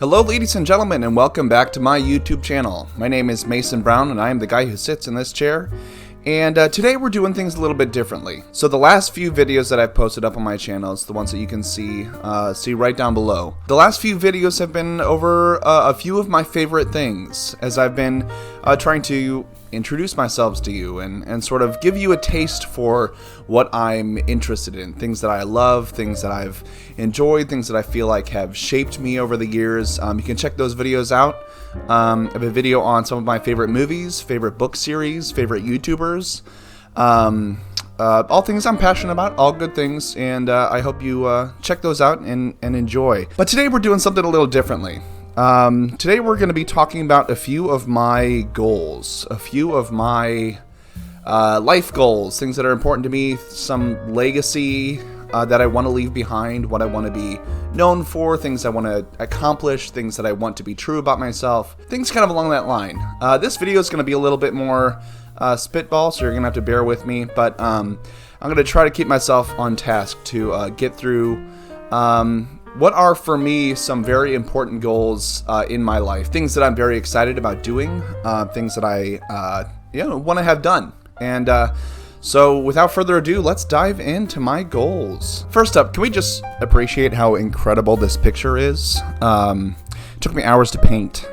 Hello ladies and gentlemen, and welcome back to my YouTube channel. My name is Mason Brown and I am the guy who sits in this chair. And today we're doing things a little bit differently. So the last few videos that I've posted up on my channel, it's the ones that you can see right down below. The last few videos have been over a few of my favorite things, as I've been trying to introduce myself to you and sort of give you a taste for what I'm interested in. Things that I love, things that I've enjoyed, things that I feel like have shaped me over the years. You can check those videos out. I have a video on some of my favorite movies, favorite book series, favorite YouTubers, all things I'm passionate about, all good things, and I hope you check those out and enjoy. But today we're doing something a little differently. Today we're going to be talking about a few of my goals, a few of my life goals, things that are important to me, some legacy that I want to leave behind, what I want to be known for, things I want to accomplish, things that I want to be true about myself, things kind of along that line. This video is going to be a little bit more spitball, so you're going to have to bear with me, but I'm going to try to keep myself on task to get through what are for me some very important goals in my life, things that I'm very excited about doing, things that I want to have done. And so without further ado, let's dive into my goals. First up, can we just appreciate how incredible this picture is? It took me hours to paint.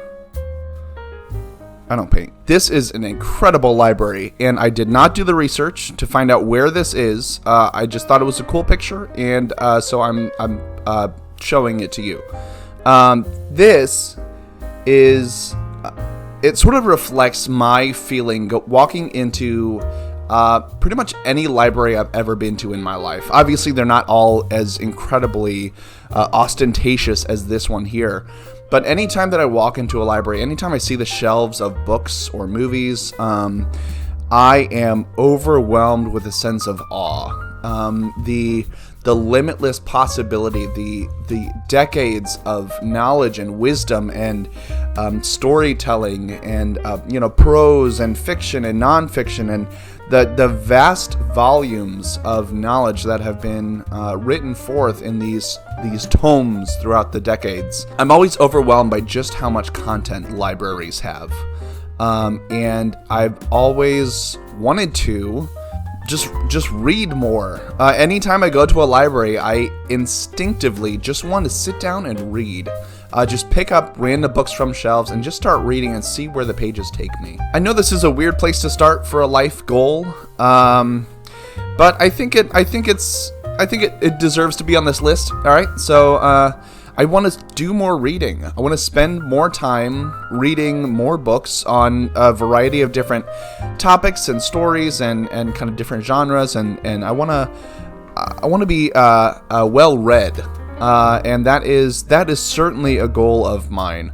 I don't paint. This is an incredible library, and I did not do the research to find out where this is. I just thought it was a cool picture, and so I'm showing it to you. This is, it sort of reflects my feeling walking into pretty much any library I've ever been to in my life. Obviously, they're not all as incredibly ostentatious as this one here. But anytime that I walk into a library, anytime I see the shelves of books or movies, I am overwhelmed with a sense of awe. The limitless possibility, the decades of knowledge and wisdom and storytelling and prose and fiction and nonfiction and the vast volumes of knowledge that have been written forth in these tomes throughout the decades. I'm always overwhelmed by just how much content libraries have, and I've always wanted to just read more. Anytime I go to a library, I instinctively just want to sit down and read. Just pick up random books from shelves and just start reading and see where the pages take me. I know this is a weird place to start for a life goal, but I think it deserves to be on this list. All right, so I want to do more reading. I want to spend more time reading more books on a variety of different topics and stories and kind of different genres, and I want to be well read. And that is certainly a goal of mine.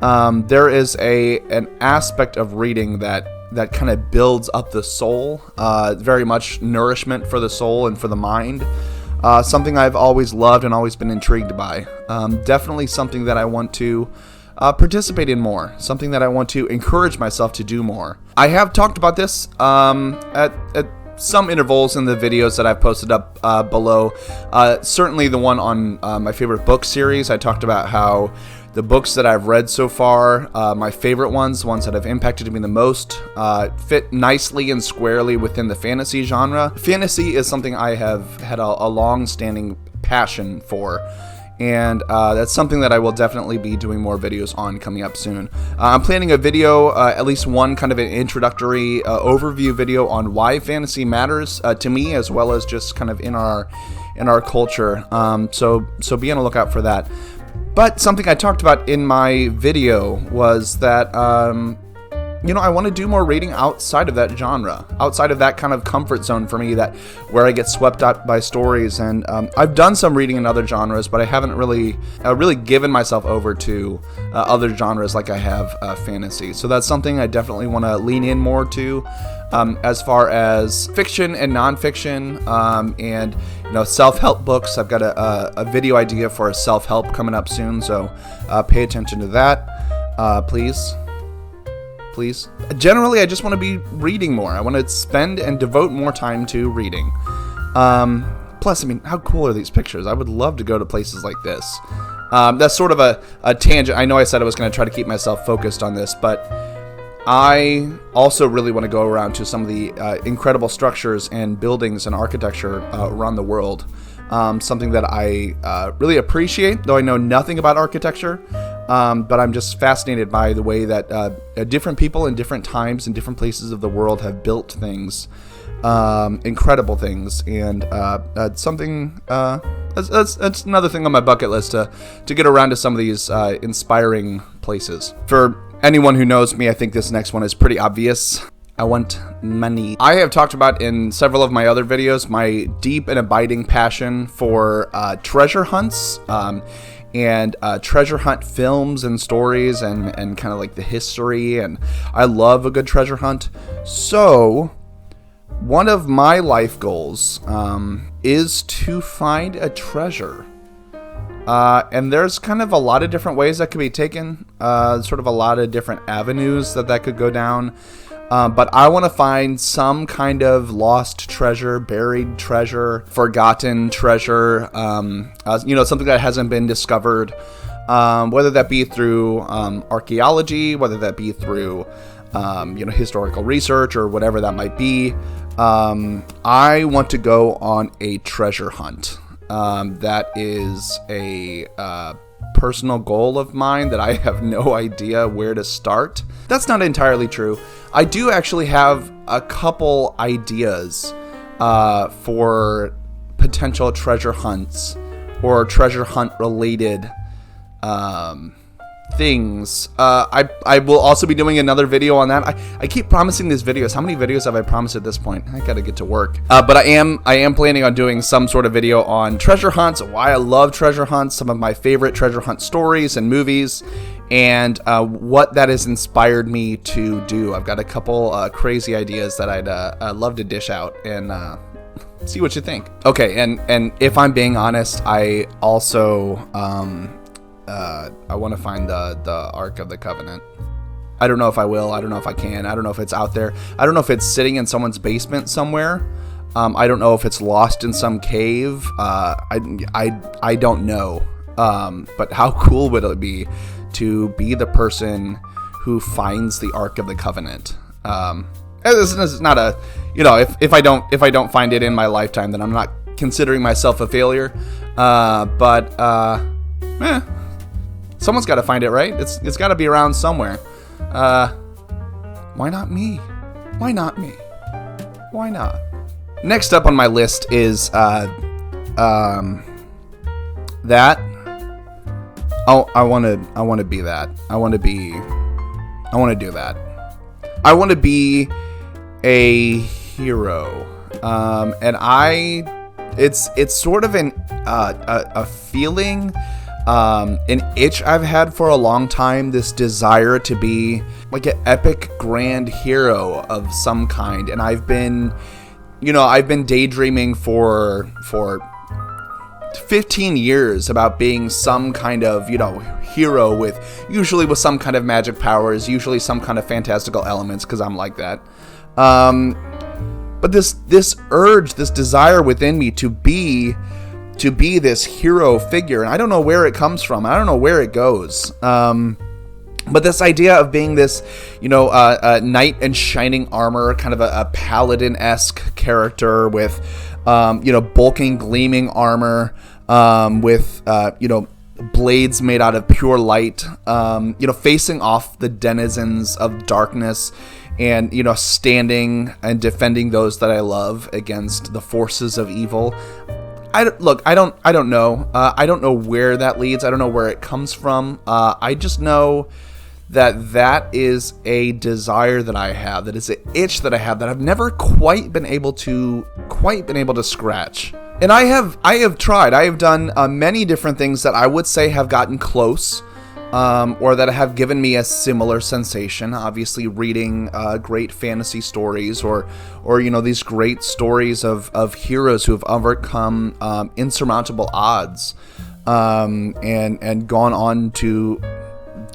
There is an aspect of reading that kind of builds up the soul, very much nourishment for the soul and for the mind. Something I've always loved and always been intrigued by. Definitely something that I want to participate in more. Something that I want to encourage myself to do more. I have talked about this at some intervals in the videos that I've posted up below. Certainly the one on my favorite book series. I talked about how the books that I've read so far, my favorite ones, the ones that have impacted me the most, fit nicely and squarely within the fantasy genre. Fantasy is something I have had a long-standing passion for, and that's something that I will definitely be doing more videos on coming up soon. I'm planning a video, at least one kind of an introductory overview video on why fantasy matters to me, as well as just kind of in our culture. So be on the lookout for that. But something I talked about in my video was that I want to do more reading outside of that genre, outside of that kind of comfort zone for me, that where I get swept up by stories. And I've done some reading in other genres, but I haven't really given myself over to other genres like I have fantasy. So that's something I definitely want to lean in more to, as far as fiction and nonfiction, and self-help books. I've got a video idea for a self-help coming up soon, so pay attention to that, please. Generally, I just want to be reading more. I want to spend and devote more time to reading. Plus, I mean, how cool are these pictures? I would love to go to places like this. That's sort of a tangent. I know I said I was going to try to keep myself focused on this, but I also really want to go around to some of the incredible structures and buildings and architecture around the world. Something that I really appreciate, though I know nothing about architecture, but I'm just fascinated by the way that different people in different times and different places of the world have built things, incredible things, and something that's another thing on my bucket list to get around to some of these inspiring places. For anyone who knows me, I think this next one is pretty obvious. I want money. I have talked about in several of my other videos my deep and abiding passion for treasure hunts and treasure hunt films and stories and kind of like the history, and I love a good treasure hunt. So one of my life goals is to find a treasure. And there's kind of a lot of different ways that could be taken, sort of a lot of different avenues that could go down. But I want to find some kind of lost treasure, buried treasure, forgotten treasure, something that hasn't been discovered, whether that be through archaeology, whether that be through historical research or whatever that might be. I want to go on a treasure hunt. That is a personal goal of mine that I have no idea where to start. That's not entirely true. I do actually have a couple ideas for potential treasure hunts or treasure hunt related things. I will also be doing another video on that. I keep promising these videos. How many videos have I promised at this point? I gotta get to work. But I am planning on doing some sort of video on treasure hunts, why I love treasure hunts, some of my favorite treasure hunt stories and movies, and what that has inspired me to do. I've got a couple crazy ideas that I'd love to dish out and see what you think. Okay, and if I'm being honest, I also I want to find the Ark of the Covenant. I don't know if I will. I don't know if I can. I don't know if it's out there. I don't know if it's sitting in someone's basement somewhere. I don't know if it's lost in some cave. I don't know. But how cool would it be to be the person who finds the Ark of the Covenant? This is not a, if I don't find it in my lifetime, then I'm not considering myself a failure. Someone's got to find it, right? It's got to be around somewhere. Why not me? Why not me? Why not? Next up on my list is that. Oh, I want to be that. I want to do that. I want to be a hero. It's sort of a feeling. An itch I've had for a long time, this desire to be like an epic grand hero of some kind, and I've been daydreaming for 15 years about being some kind of, hero usually with some kind of magic powers, usually some kind of fantastical elements, because I'm like that. But this urge, this desire within me to be this hero figure, and I don't know where it comes from. I don't know where it goes. But this idea of being this, a knight in shining armor, kind of a paladin-esque character with, bulking, gleaming armor, with, blades made out of pure light, facing off the denizens of darkness, and standing and defending those that I love against the forces of evil. I don't know. I don't know where that leads. I don't know where it comes from. I just know that is a desire that I have. That is an itch that I have that I've never quite been able to scratch. And I have tried. I have done many different things that I would say have gotten close, or that have given me a similar sensation. Obviously, reading great fantasy stories, or these great stories of heroes who have overcome insurmountable odds, and gone on to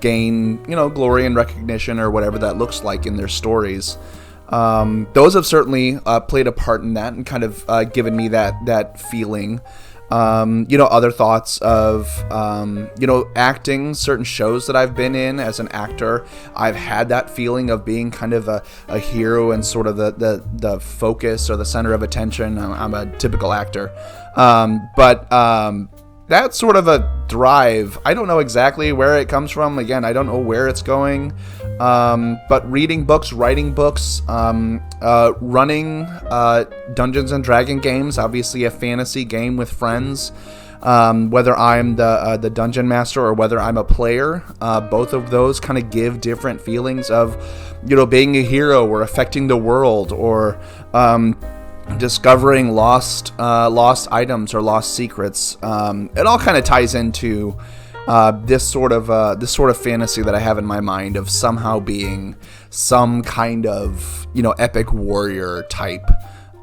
gain glory and recognition, or whatever that looks like in their stories. Those have certainly played a part in that and kind of given me that feeling. Other thoughts of, acting, certain shows that I've been in as an actor. I've had that feeling of being kind of a hero and sort of the focus or the center of attention. I'm a typical actor. That's sort of a drive. I don't know exactly where it comes from. Again, I don't know where it's going. But reading books, writing books, running Dungeons and Dragon games, obviously a fantasy game with friends. Whether I'm the dungeon master or whether I'm a player, both of those kind of give different feelings of, being a hero or affecting the world or discovering lost items or lost secrets. It all kind of ties into this sort of fantasy that I have in my mind of somehow being some kind of epic warrior type.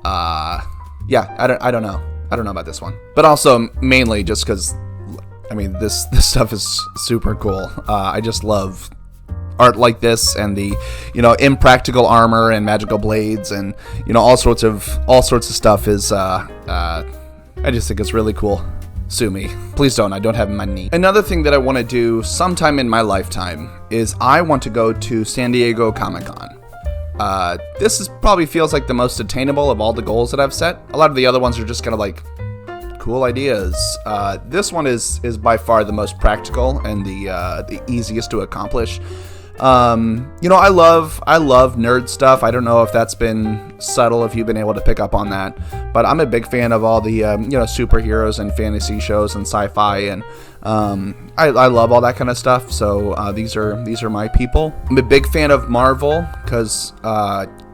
I don't know about this one, but also mainly just because this stuff is super cool. I just love art like this and the impractical armor and magical blades and all sorts of stuff is I just think it's really cool. Sue me. Please don't. I don't have money. Another thing that I want to do sometime in my lifetime is I want to go to San Diego ComicCon. This probably feels like the most attainable of all the goals that I've set. A lot of the other ones are just kind of like cool ideas. This one is by far the most practical and the easiest to accomplish. I love nerd stuff. I don't know if that's been subtle, if you've been able to pick up on that, but I'm a big fan of all the superheroes and fantasy shows and sci-fi, and I love all that kind of stuff. So these are my people. I'm a big fan of Marvel because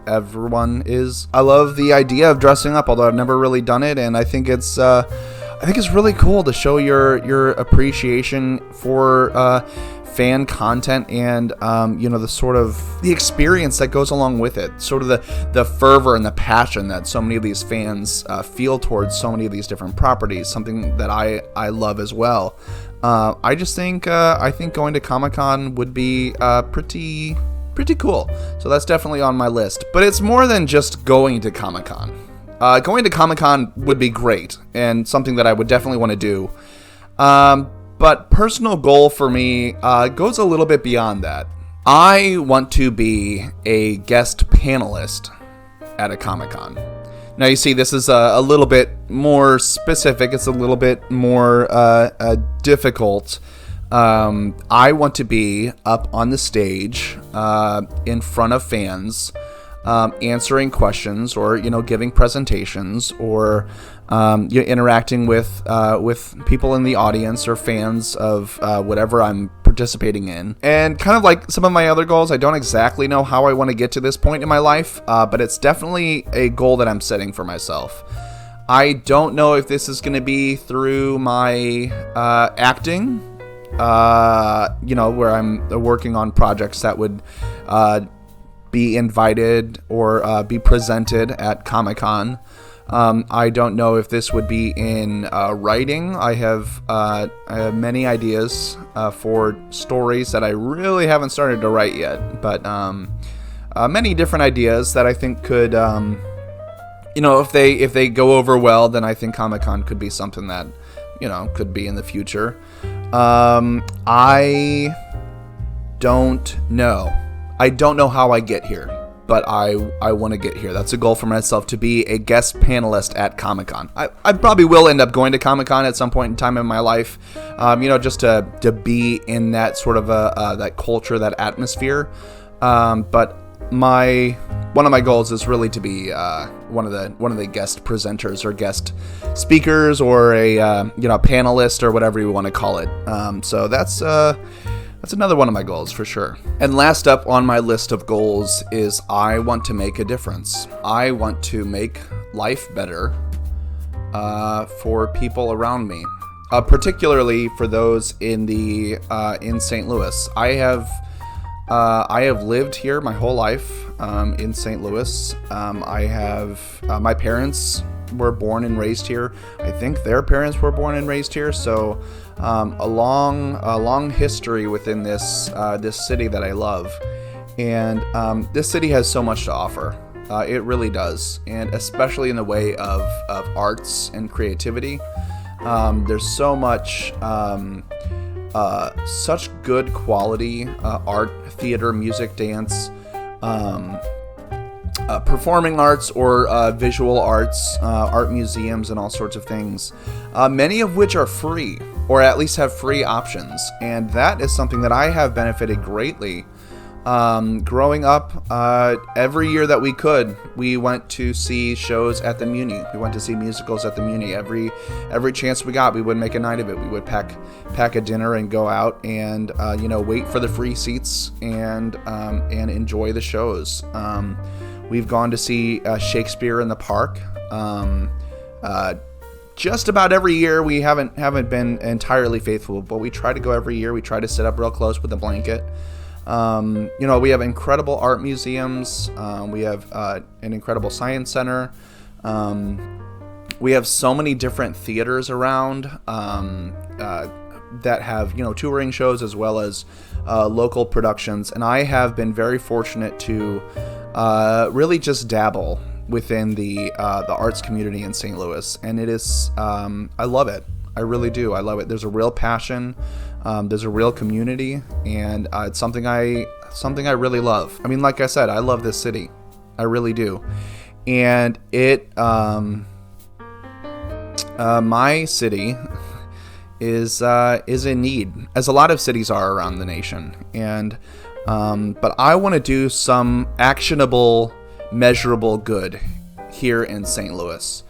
everyone is. I love the idea of dressing up, although I've never really done it, and I think it's really cool to show your appreciation for fan content and the experience that goes along with it, sort of the fervor and the passion that so many of these fans feel towards so many of these different properties, something that I love as well. I just think going to Comic-Con would be pretty cool, so that's definitely on my list. But it's more than just going to Comic-Con. Going to Comic-Con would be great and something that I would definitely want to do. But personal goal for me goes a little bit beyond that. I want to be a guest panelist at a Comic-Con. Now, you see, this is a little bit more specific. It's a little bit more difficult. I want to be up on the stage in front of fans, answering questions or giving presentations or interacting with people in the audience or fans of whatever I'm participating in. And kind of like some of my other goals, I don't exactly know how I want to get to this point in my life, but it's definitely a goal that I'm setting for myself. I don't know if this is going to be through my acting, where I'm working on projects that would be invited or be presented at Comic-Con. I don't know if this would be in writing. I have many ideas for stories that I really haven't started to write yet, but many different ideas that I think could, if they go over well, then I think Comic-Con could be something that, could be in the future. I don't know. I don't know how I get here, but I want to get here. That's a goal for myself, to be a guest panelist at Comic-Con. I probably will end up going to Comic-Con at some point in time in my life, just to be in that sort of that culture, that atmosphere. But one of my goals is really to be one of the guest presenters or guest speakers or a panelist or whatever you want to call it. So that's another one of my goals for sure. And last up on my list of goals is I want to make a difference. I want to make life better for people around me, particularly for those in St. Louis. I have lived here my whole life in St. Louis. I have my parents were born and raised here. I think their parents were born and raised here. So a long history within this city that I love, and this city has so much to offer. It really does, and especially in the way of arts and creativity. There's so much, such good quality art, theater, music, dance, performing arts or visual arts, art museums, and all sorts of things, many of which are free, or at least have free options. And that is something that I have benefited greatly. Growing up, every year that we could, we went to see shows at the Muni. We went to see musicals at the Muni. Every chance we got, we would make a night of it. We would pack a dinner and go out and wait for the free seats and enjoy the shows. We've gone to see Shakespeare in the Park. Just about every year. We haven't been entirely faithful, but we try to go every year. We try to sit up real close with a blanket. We have incredible art museums. We have an incredible science center. We have so many different theaters around that have touring shows as well as local productions. And I have been very fortunate to really just dabble within the arts community in St. Louis, and it is I love it. I really do. I love it. There's a real passion. There's a real community, and it's something I really love. I mean, like I said, I love this city. I really do. And it, my city is in need, as a lot of cities are around the nation. And but I want to do some actionable, measurable good here in St. Louis.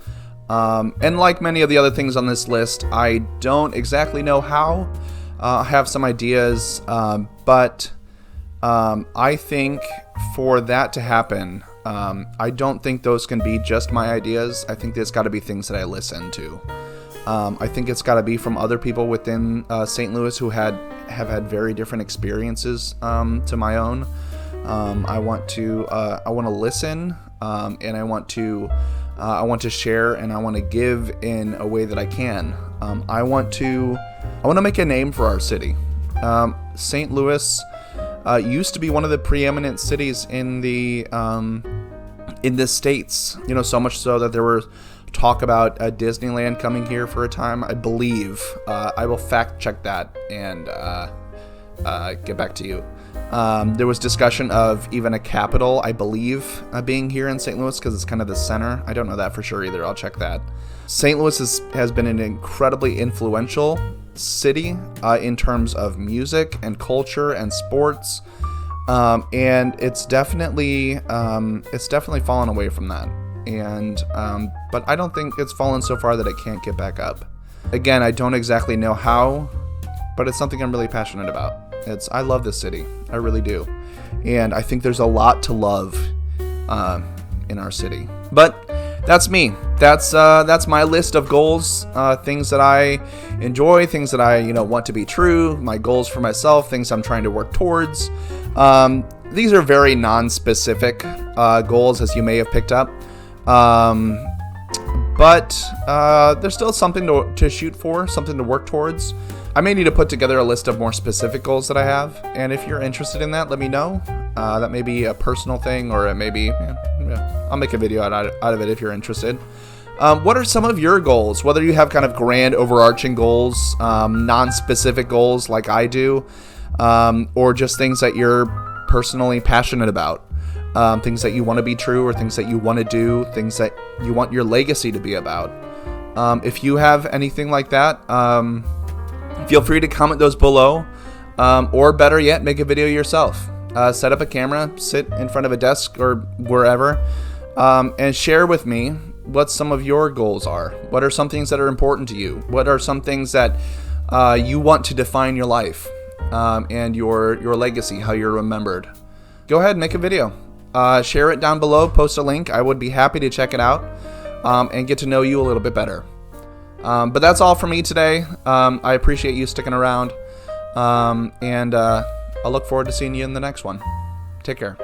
And like many of the other things on this list, I don't exactly know how. I have some ideas, but I think for that to happen, I don't think those can be just my ideas. I think there's got to be things that I listen to. I think it's got to be from other people within St. Louis who have had very different experiences to my own. I want to listen, and I want to share, and I want to give in a way that I can. I want to make a name for our city. St. Louis used to be one of the preeminent cities in the states. So much so that there were talk about Disneyland coming here for a time. I believe. I will fact check that and get back to you. There was discussion of even a capital, I believe, being here in St. Louis because it's kind of the center. I don't know that for sure either. I'll check that. St. Louis has been an incredibly influential city in terms of music and culture and sports, and it's definitely fallen away from that. And but I don't think it's fallen so far that it can't get back up. Again, I don't exactly know how, but it's something I'm really passionate about. I love this city. I really do. And I think there's a lot to love in our city. But that's me. That's my list of goals, things that I enjoy, things that I want to be true, my goals for myself, things I'm trying to work towards. These are very non-specific goals, as you may have picked up. But there's still something to shoot for, something to work towards. I may need to put together a list of more specific goals that I have, and if you're interested in that, let me know. That may be a personal thing, or it may be, I'll make a video out of it if you're interested. What are some of your goals? Whether you have kind of grand overarching goals, non-specific goals like I do, or just things that you're personally passionate about. Things that you want to be true, or things that you want to do, things that you want your legacy to be about. If you have anything like that, feel free to comment those below, or better yet, make a video yourself. Set up a camera, sit in front of a desk or wherever, and share with me what some of your goals are. What are some things that are important to you? What are some things that you want to define your life and your legacy, how you're remembered? Go ahead and make a video. Share it down below, post a link. I would be happy to check it out and get to know you a little bit better. But that's all for me today. I appreciate you sticking around, and I look forward to seeing you in the next one. Take care.